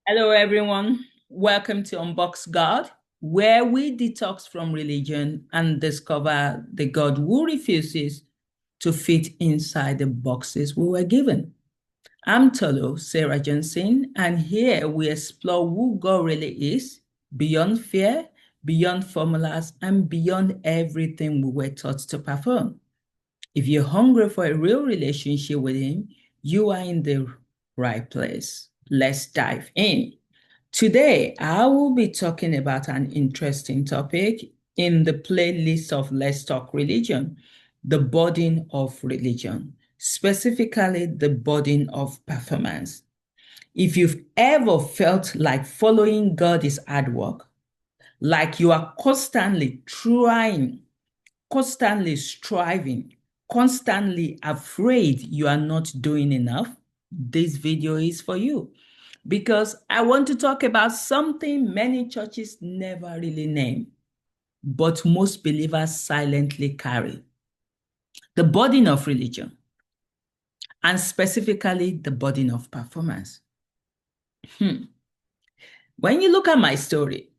Hello, everyone. Welcome to Unboxed God, where we detox from religion and discover the God who refuses to fit inside the boxes we were given. I'm Tolo, Sarah Johnson, and here we explore who God really is beyond fear, beyond formulas, and beyond everything we were taught to perform. If you're hungry for a real relationship with Him, you are in the right place. Let's dive in. Today, I will be talking about an interesting topic in the playlist of Let's Talk Religion, the burden of religion, specifically the burden of performance. If you've ever felt like following God is hard work, like you are constantly trying, constantly striving, constantly afraid you are not doing enough, this video is for you because I want to talk about something many churches never really name, but most believers silently carry: the burden of religion, and specifically the burden of performance. When you look at my story,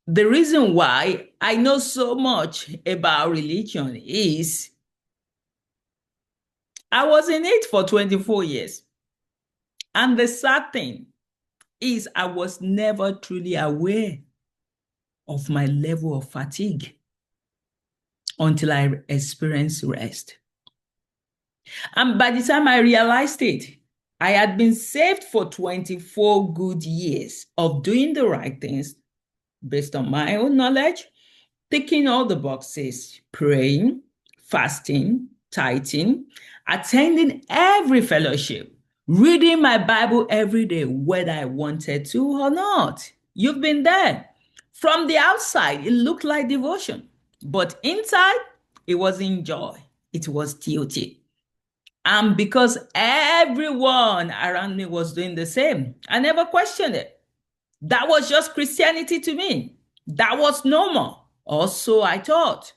the reason why I know so much about religion is I was in it for 24 years. And the sad thing is I was never truly aware of my level of fatigue until I experienced rest. And by the time I realized it, I had been saved for 24 good years of doing the right things based on my own knowledge, ticking all the boxes, praying, fasting, tithing, attending every fellowship, reading my Bible every day, whether I wanted to or not. You've been there. From the outside, it looked like devotion, but inside, it wasn't joy. It was duty. And because everyone around me was doing the same, I never questioned it. That was just Christianity to me. That was normal. Also, I thought.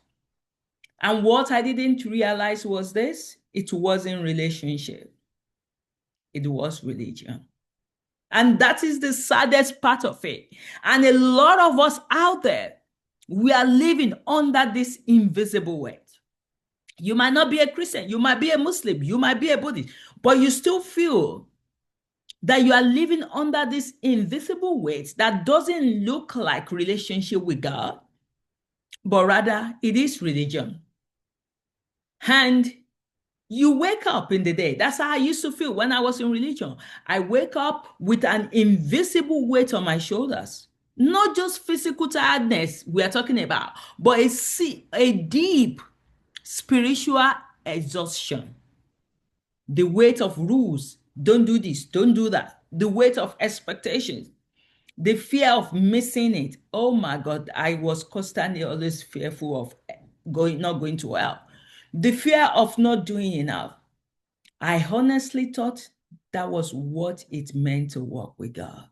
And what I didn't realize was this: it wasn't relationship, it was religion. And that is the saddest part of it. And a lot of us out there, we are living under this invisible weight. You might not be a Christian, you might be a Muslim, you might be a Buddhist, but you still feel that you are living under this invisible weight that doesn't look like relationship with God, but rather it is religion. And you wake up in the day. That's how I used to feel when I was in religion. I wake up with an invisible weight on my shoulders. Not just physical tiredness we are talking about, but a deep spiritual exhaustion. The weight of rules. Don't do this, don't do that. The weight of expectations. The fear of missing it. Oh my God, I was constantly always fearful of not going to hell. The fear of not doing enough. I honestly thought that was what it meant to walk with God,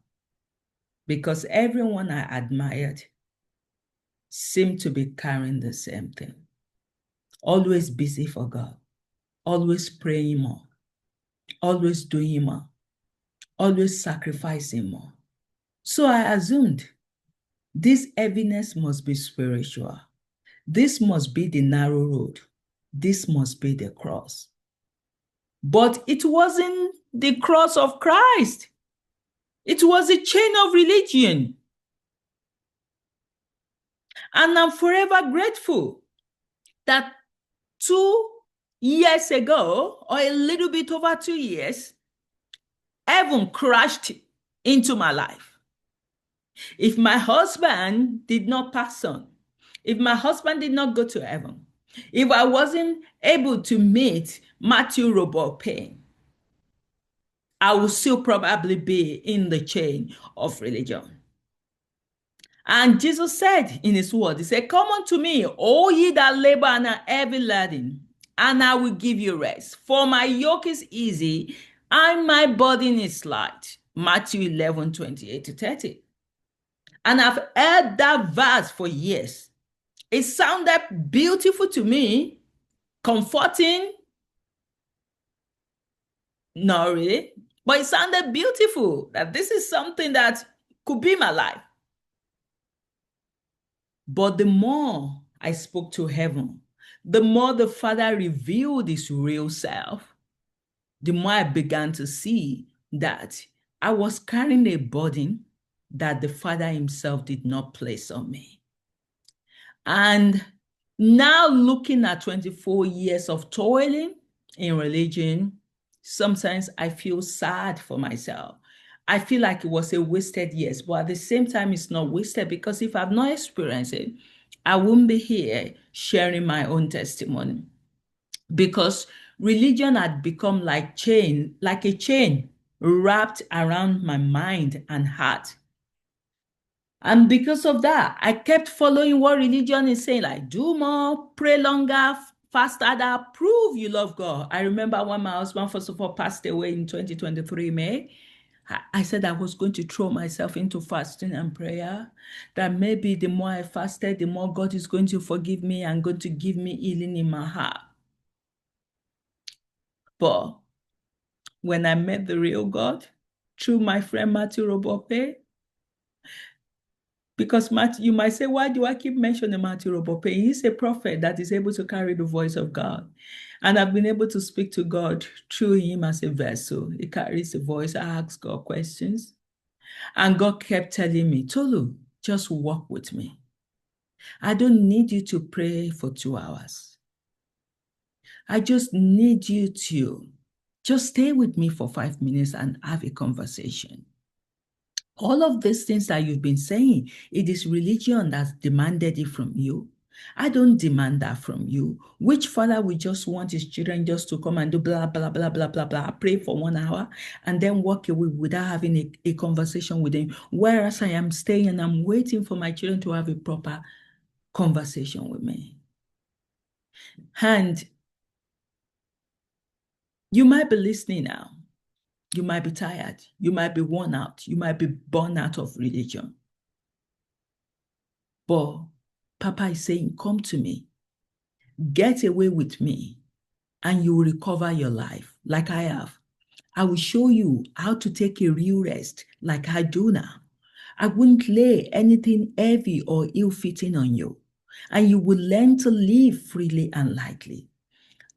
because everyone I admired seemed to be carrying the same thing. Always busy for God, always praying more, always doing more, always sacrificing more. So I assumed this heaviness must be spiritual. This must be the narrow road. This must be the cross. But it wasn't the cross of Christ. It was a chain of religion. And I'm forever grateful that 2 years ago, or a little bit over 2 years, heaven crashed into my life. If my husband did not pass on, if my husband did not go to heaven, if I wasn't able to meet Matthew Robert Payne, I would still probably be in the chain of religion. And Jesus said in his word, he said, "Come unto me, all ye that labor and are heavy laden, and I will give you rest. For my yoke is easy and my burden is light." Matthew 11, 28 to 30. And I've heard that verse for years. It sounded beautiful to me, comforting, not really, But it sounded beautiful that this is something that could be my life. But the more I spoke to heaven, the more the Father revealed his real self, the more I began to see that I was carrying a burden that the Father himself did not place on me. And now looking at 24 years of toiling in religion, sometimes I feel sad for myself. I feel like it was a wasted years, but at the same time, it's not wasted because if I've not experienced it, I wouldn't be here sharing my own testimony. Because religion had become like a chain wrapped around my mind and heart. And because of that, I kept following what religion is saying, like do more, pray longer, fast harder, prove you love God. I remember when my husband, first of all, passed away in 2023, May. I said I was going to throw myself into fasting and prayer, that maybe the more I fasted, the more God is going to forgive me and going to give me healing in my heart. But when I met the real God through my friend Matthew Robope, because Matthew, you might say, why do I keep mentioning Matthew Robope? He's a prophet that is able to carry the voice of God. And I've been able to speak to God through him as a vessel. He carries the voice. I ask God questions. And God kept telling me, Tolu, just walk with me. I don't need you to pray for 2 hours. I just need you to just stay with me for 5 minutes and have a conversation. All of these things that you've been saying, it is religion that's demanded it from you. I don't demand that from you. Which father would just want his children just to come and do blah, blah, blah, blah, blah, blah, pray for 1 hour and then walk away without having a conversation with them? Whereas I am staying and I'm waiting for my children to have a proper conversation with me. And you might be listening now. You might be tired. You might be worn out. You might be born out of religion. But Papa is saying, come to me. Get away with me, and you will recover your life like I have. I will show you how to take a real rest like I do now. I wouldn't lay anything heavy or ill-fitting on you, and you will learn to live freely and lightly.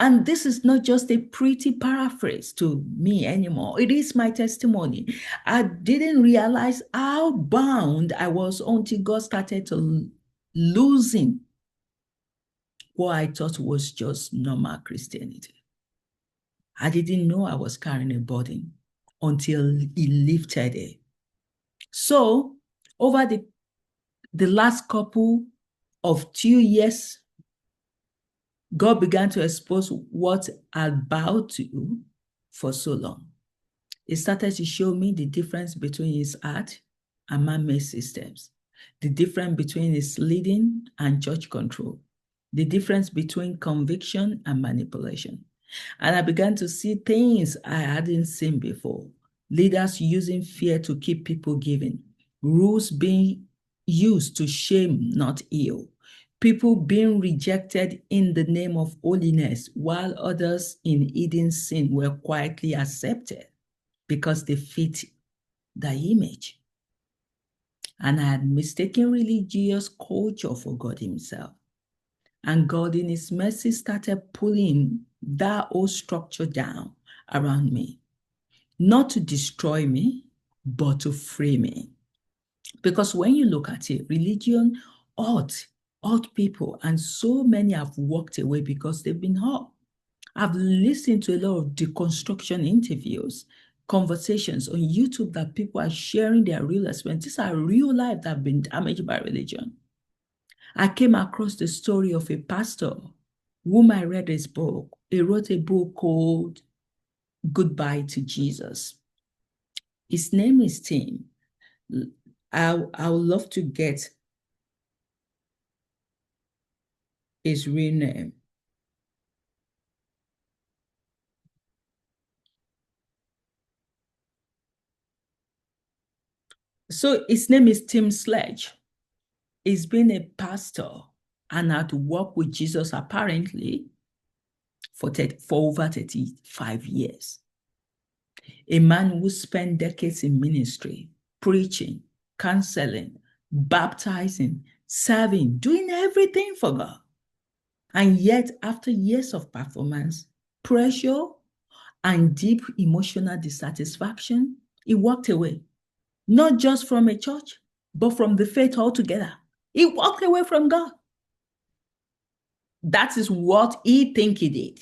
And this is not just a pretty paraphrase to me anymore. It is my testimony. I didn't realize how bound I was until God started to losing what I thought was just normal Christianity. I didn't know I was carrying a burden until he lifted it. So over the last couple of 2 years, God began to expose what I'd bowed to for so long. He started to show me the difference between his art and man-made systems, the difference between his leading and church control, the difference between conviction and manipulation. And I began to see things I hadn't seen before. Leaders using fear to keep people giving, rules being used to shame, not heal, people being rejected in the name of holiness, while others in hidden sin were quietly accepted because they fit the image. And I had mistaken religious culture for God himself. And God in his mercy started pulling that whole structure down around me, not to destroy me, but to free me. Because when you look at it, religion hurt people, and so many have walked away because they've been hurt. I've listened to a lot of deconstruction interviews, conversations on YouTube that people are sharing their real experience. These are real life that have been damaged by religion. I came across the story of a pastor whom I read his book. He wrote a book called Goodbye to Jesus. His name is Tim. I would love to get his real name. So his name is Tim Sledge. He's been a pastor and had worked with Jesus apparently for over 35 years. A man who spent decades in ministry, preaching, counseling, baptizing, serving, doing everything for God. And yet, after years of performance, pressure, and deep emotional dissatisfaction, he walked away, not just from a church, but from the faith altogether. He walked away from God. That is what he think he did.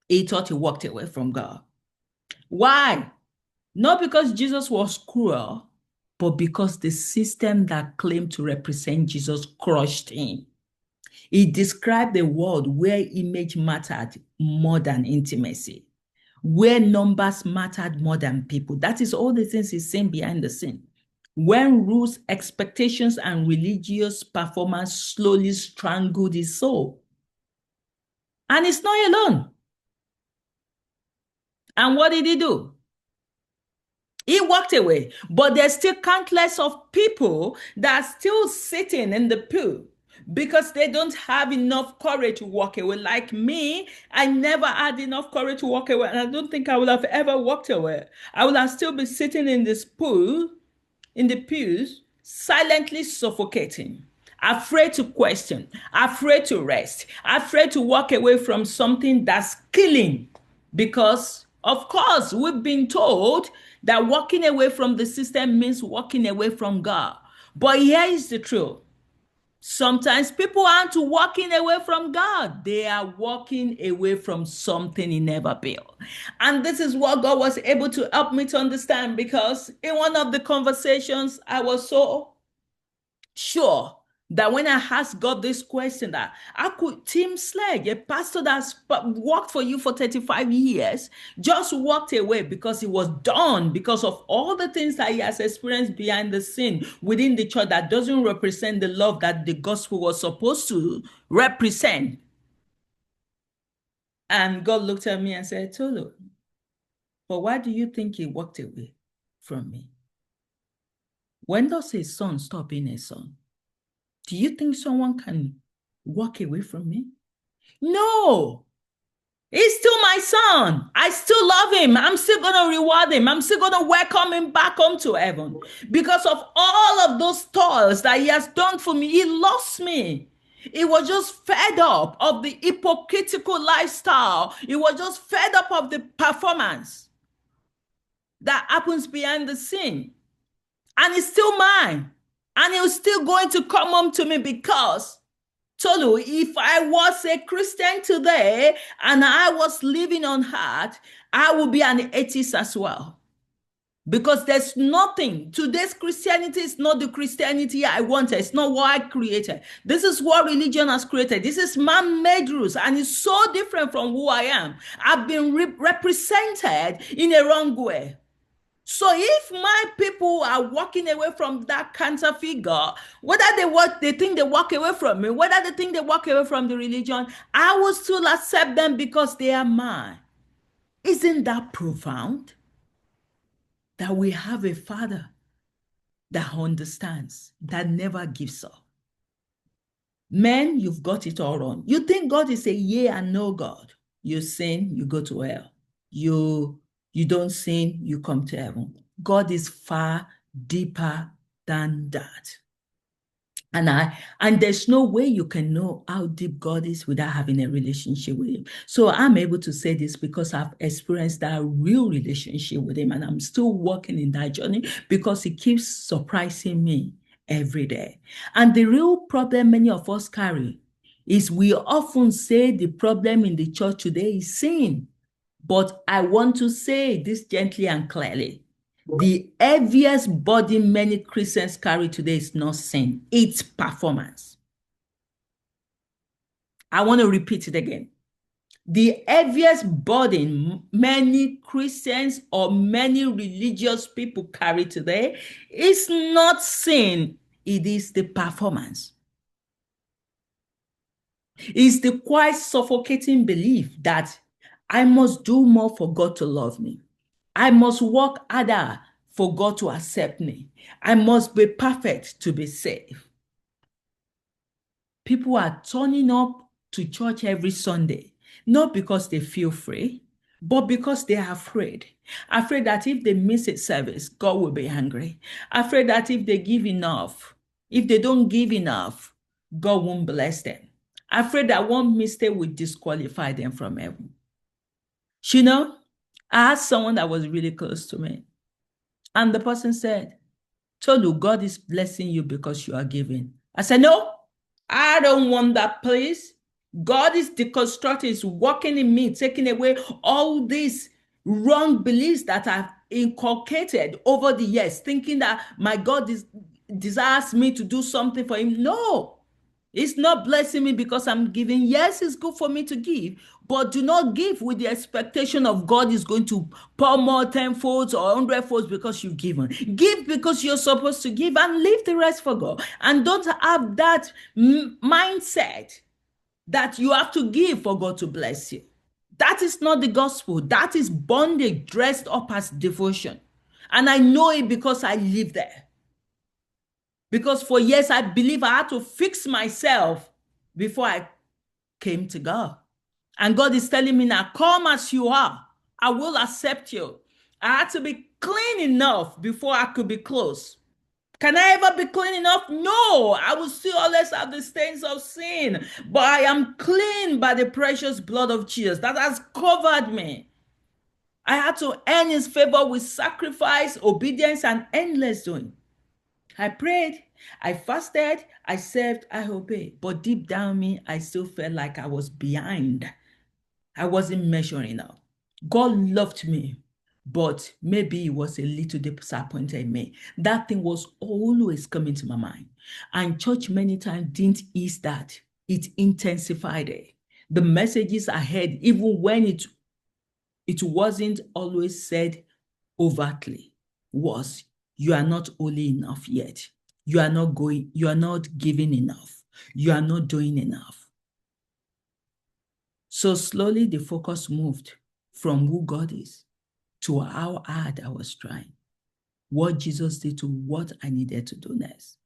He thought he walked away from God. Why? Not because Jesus was cruel, but because the system that claimed to represent Jesus crushed him. He described a world where image mattered more than intimacy, where numbers mattered more than people. That is all the things he's saying behind the scene. When rules, expectations, and religious performance slowly strangled his soul. And it's not alone. And what did he do? He walked away. But there's still countless of people that are still sitting in the pew because they don't have enough courage to walk away. Like me, I never had enough courage to walk away. And I don't think I would have ever walked away. I would have still been sitting in this pool, in the pews, silently suffocating, afraid to question, afraid to rest, afraid to walk away from something that's killing. Because, of course, we've been told that walking away from the system means walking away from God. But here is the truth. Sometimes people aren't walking away from God. They are walking away from something he never built. And this is what God was able to help me to understand, because in one of the conversations, I was so sure that when I asked God this question, that how could Tim Slegg, a pastor that's worked for you for 35 years, just walked away because he was done because of all the things that he has experienced behind the scene within the church that doesn't represent the love that the gospel was supposed to represent. And God looked at me and said, Tolu, but why do you think he walked away from me? When does a son stop being a son? Do you think someone can walk away from me? No. He's still my son. I still love him. I'm still going to reward him. I'm still going to welcome him back home to heaven. Because of all of those toils that he has done for me, he lost me. He was just fed up of the hypocritical lifestyle. He was just fed up of the performance that happens behind the scene. And it's still mine. And he was still going to come home to me because, Tolu, if I was a Christian today and I was living on earth, I would be an atheist as well. Because there's nothing. Today's Christianity is not the Christianity I wanted. It's not what I created. This is what religion has created. This is man-made rules, and it's so different from who I am. I've been represented in a wrong way. So if my people are walking away from that counterfeit God, whether they think they walk away from me, whether they think they walk away from the religion, I will still accept them because they are mine. Isn't that profound? That we have a Father that understands, that never gives up. Men, you've got it all wrong. You think God is a yea and no God. You sin, you go to hell. You don't sin, you come to heaven. God is far deeper than that. And there's no way you can know how deep God is without having a relationship with him. So I'm able to say this because I've experienced that real relationship with him, and I'm still walking in that journey because he keeps surprising me every day. And the real problem many of us carry is we often say the problem in the church today is sin. But I want to say this gently and clearly. The heaviest burden many Christians carry today is not sin, it's performance. I want to repeat it again. The heaviest burden many Christians or many religious people carry today is not sin, it is the performance. It's the quite suffocating belief that I must do more for God to love me. I must work harder for God to accept me. I must be perfect to be saved. People are turning up to church every Sunday, not because they feel free, But because they are afraid that if they miss a service, God will be angry. Afraid that if they give enough, if they don't give enough, God won't bless them. Afraid that one mistake will disqualify them from heaven. You know, I had someone that was really close to me, and the person said, Tolu, God is blessing you because you are giving. I said, no, I don't want that, please. God is deconstructing, is working in me, taking away all these wrong beliefs that I've inculcated over the years, thinking that my God desires me to do something for him. No, it's not blessing me because I'm giving. Yes, it's good for me to give, but do not give with the expectation of God is going to pour more tenfold or hundredfold because you've given. Give because you're supposed to give and leave the rest for God. And don't have that mindset that you have to give for God to bless you. That is not the gospel. That is bondage dressed up as devotion. And I know it because I live there. Because for years, I believe I had to fix myself before I came to God. And God is telling me now, come as you are. I will accept you. I had to be clean enough before I could be close. Can I ever be clean enough? No, I will still always have the stains of sin. But I am clean by the precious blood of Jesus that has covered me. I had to earn his favor with sacrifice, obedience, and endless doing. I prayed, I fasted, I served, I obeyed. But deep down me, I still felt like I was behind. I wasn't measuring up. God loved me, but maybe he was a little disappointed in me. That thing was always coming to my mind. And church many times didn't ease that. It intensified it. The messages I heard, even when it wasn't always said overtly, was you are not holy enough yet. You are not giving enough. You are not doing enough. So slowly the focus moved from who God is to how hard I was trying, what Jesus did to what I needed to do next.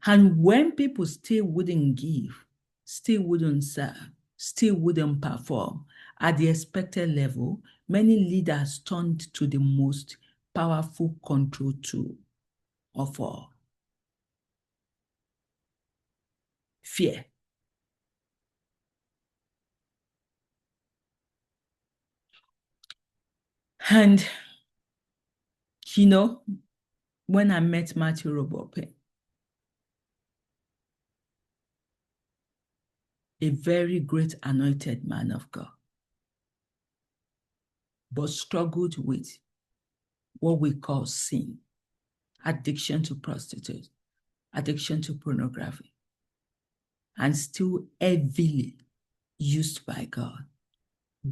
And when people still wouldn't give, still wouldn't serve, still wouldn't perform at the expected level, many leaders turned to the most powerful control tool of all: fear. And, when I met Matthew Robope, a very great anointed man of God, but struggled with what we call sin, addiction to prostitutes, addiction to pornography, and still heavily used by God.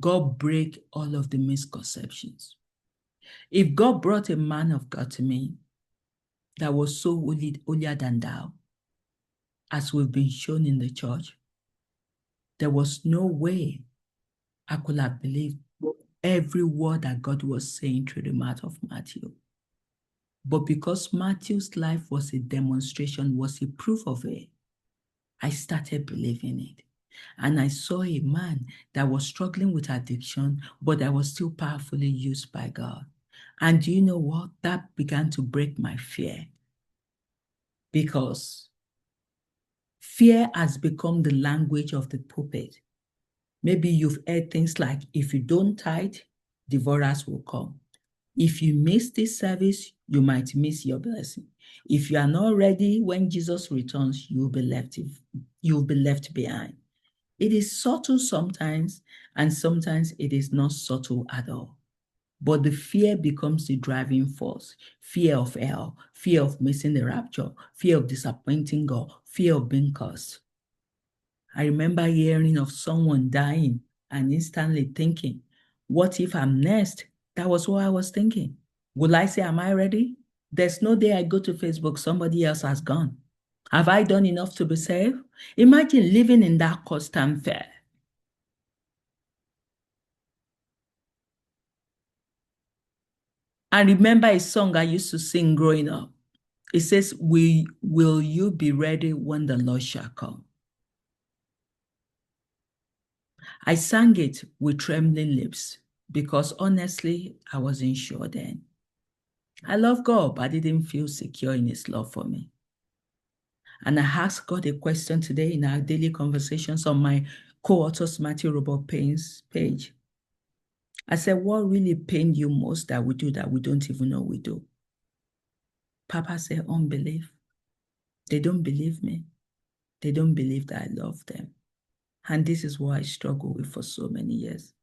God break all of the misconceptions. If God brought a man of God to me that was so holier than thou, as we've been shown in the church, there was no way I could have believed every word that God was saying through the mouth of Matthew. But because Matthew's life was a demonstration, was a proof of it, I started believing it. And I saw a man that was struggling with addiction, but that was still powerfully used by God. And do you know what? That began to break my fear. Because fear has become the language of the pulpit. Maybe you've heard things like, if you don't tithe, devourers will come. If you miss this service, you might miss your blessing. If you are not ready when Jesus returns, you'll be left behind. It is subtle sometimes, and sometimes it is not subtle at all. But the fear becomes the driving force. Fear of hell, fear of missing the rapture, fear of disappointing God, fear of being cursed. I remember hearing of someone dying and instantly thinking, what if I'm next? That was what I was thinking. Will I say, am I ready? There's no day I go to Facebook, somebody else has gone. Have I done enough to be saved? Imagine living in that constant fear. I remember a song I used to sing growing up. It says, will you be ready when the Lord shall come? I sang it with trembling lips because honestly, I wasn't sure then. I love God, but I didn't feel secure in his love for me. And I asked God a question today in our daily conversations on my co-author's Matthew Robert Payne's page. I said, what really pained you most that we do that we don't even know we do? Papa said, unbelief. They don't believe me. They don't believe that I love them. And this is what I struggled with for so many years.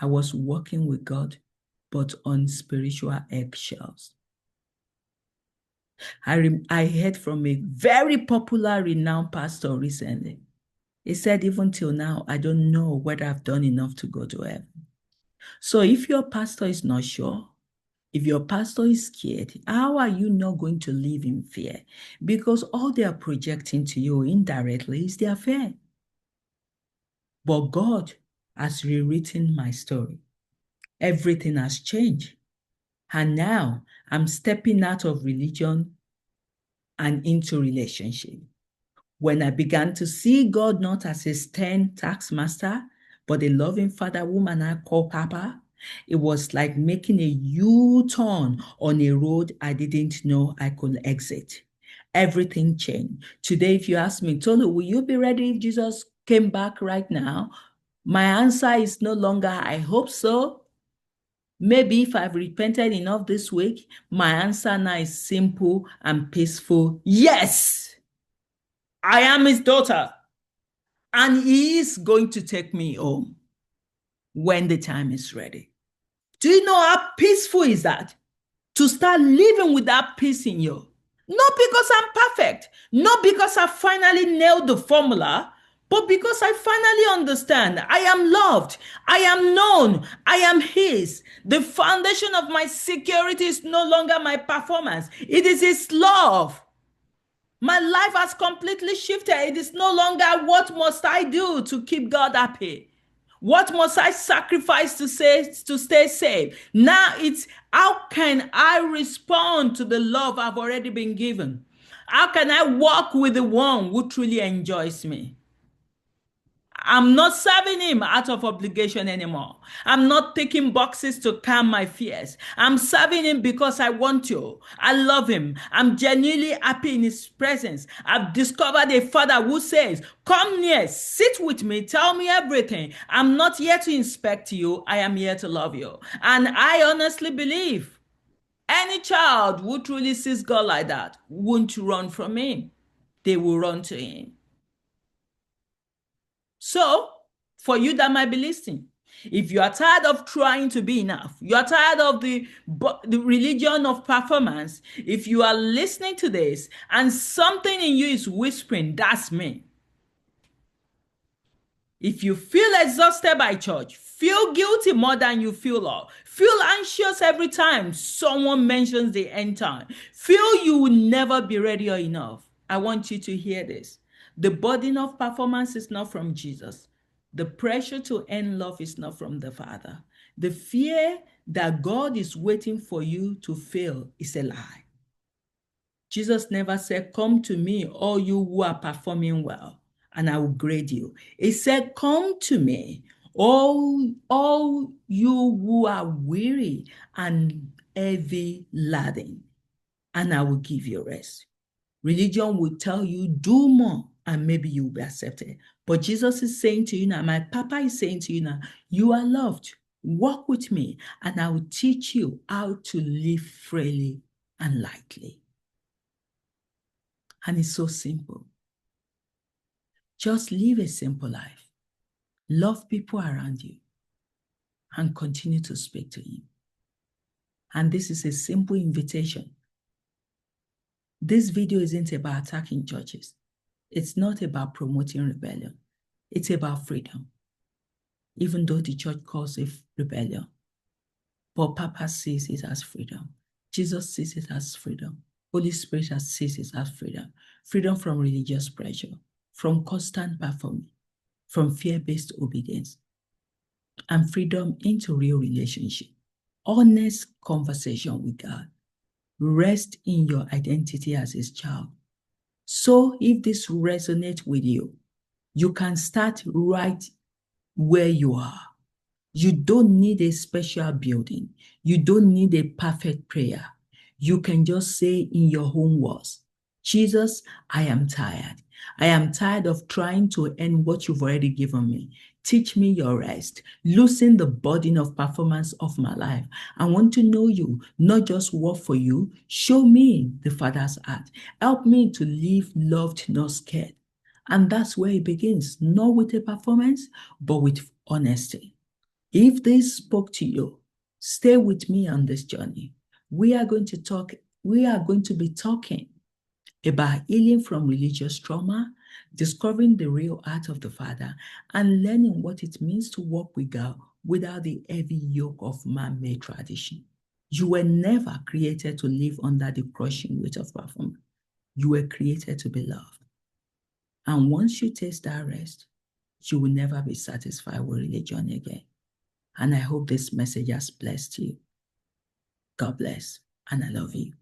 I was walking with God, but on spiritual eggshells. I heard from a very popular, renowned pastor recently. He said, even till now, I don't know whether I've done enough to go to heaven. So if your pastor is not sure, if your pastor is scared, how are you not going to live in fear? Because all they are projecting to you indirectly is their fear. But God has rewritten my story. Everything has changed. And now I'm stepping out of religion and into relationship. When I began to see God not as a stern taskmaster, but a loving father woman I call Papa, it was like making a U-turn on a road I didn't know I could exit. Everything changed. Today, if you ask me, Tolu, will you be ready if Jesus came back right now? My answer is no longer, I hope so. Maybe if I've repented enough this week, my answer now is simple and peaceful. Yes, I am his daughter. And he is going to take me home when the time is ready. Do you know how peaceful is that? To start living with that peace in you. Not because I'm perfect, not because I finally nailed the formula, but because I finally understand I am loved, I am known, I am his. The foundation of my security is no longer my performance, it is his love. My life has completely shifted. It is no longer what must I do to keep God happy? What must I sacrifice to stay safe? Now it's how can I respond to the love I've already been given? How can I walk with the one who truly enjoys me? I'm not serving him out of obligation anymore. I'm not taking boxes to calm my fears. I'm serving him because I want to. I love him. I'm genuinely happy in his presence. I've discovered a father who says, come near, sit with me, tell me everything. I'm not here to inspect you. I am here to love you. And I honestly believe any child who truly sees God like that won't run from him. They will run to him. So, for you that might be listening, if you are tired of trying to be enough, you are tired of the religion of performance, if you are listening to this and something in you is whispering, that's me. If you feel exhausted by church, feel guilty more than you feel love, feel anxious every time someone mentions the end time, feel you will never be ready or enough, I want you to hear this. The burden of performance is not from Jesus. The pressure to earn love is not from the Father. The fear that God is waiting for you to fail is a lie. Jesus never said, come to me, all you who are performing well, and I will grade you. He said, come to me, all you who are weary and heavy laden, and I will give you rest. Religion will tell you, do more, and maybe you'll be accepted. But Jesus is saying to you now, my Papa is saying to you now, you are loved. Walk with me, and I will teach you how to live freely and lightly. And it's so simple. Just live a simple life. Love people around you and continue to speak to him. And this is a simple invitation. This video isn't about attacking churches. It's not about promoting rebellion. It's about freedom. Even though the church calls it rebellion. But Papa sees it as freedom. Jesus sees it as freedom. Holy Spirit sees it as freedom. Freedom from religious pressure, from constant performing, from fear-based obedience, and freedom into real relationship. Honest conversation with God. Rest in your identity as his child. So if this resonates with you, you can start right where you are. You don't need a special building. You don't need a perfect prayer. You can just say in your own words, Jesus, I am tired. I am tired of trying to earn what you've already given me. Teach me your rest. Loosen the burden of performance of my life. I want to know you, not just work for you. Show me the Father's heart. Help me to live loved, not scared. And that's where it begins, not with a performance, but with honesty. If this spoke to you, stay with me on this journey. We are going to be talking about healing from religious trauma, discovering the real heart of the Father, and learning what it means to walk with God without the heavy yoke of man-made tradition. You were never created to live under the crushing weight of performance. You were created to be loved. And once you taste that rest, you will never be satisfied with religion again. And I hope this message has blessed you. God bless, and I love you.